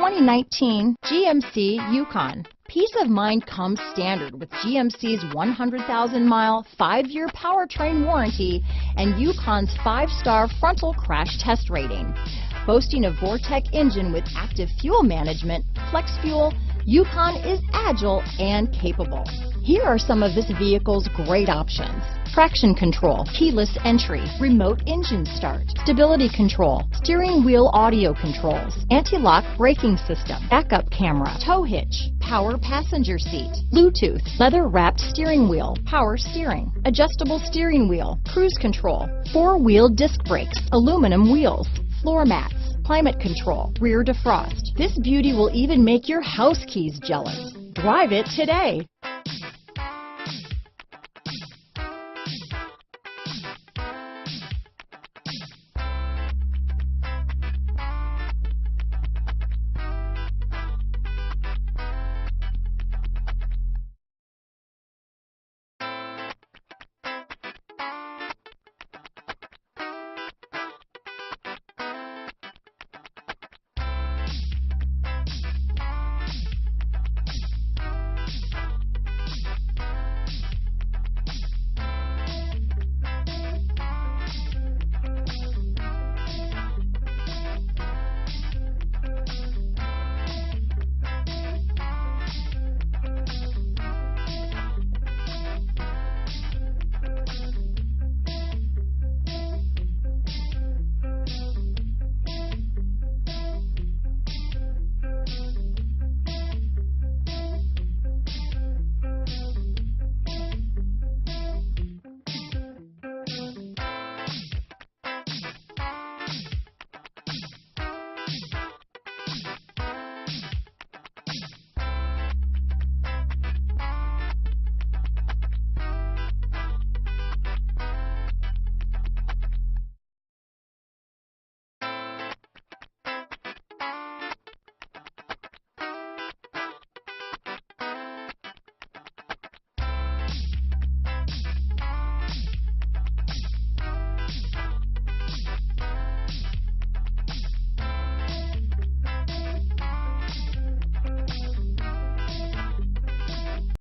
2019 GMC Yukon. Peace of mind comes standard with GMC's 100,000-mile, 5-year powertrain warranty and Yukon's 5-star frontal crash test rating. Boasting a Vortec engine with active fuel management, flex fuel, Yukon is agile and capable. Here are some of this vehicle's great options: traction control, keyless entry, remote engine start, stability control, steering wheel audio controls, anti-lock braking system, backup camera, tow hitch, power passenger seat, Bluetooth, leather-wrapped steering wheel, power steering, adjustable steering wheel, cruise control, 4-wheel disc brakes, aluminum wheels, floor mats, climate control, rear defrost. This beauty will even make your house keys jealous. Drive it today.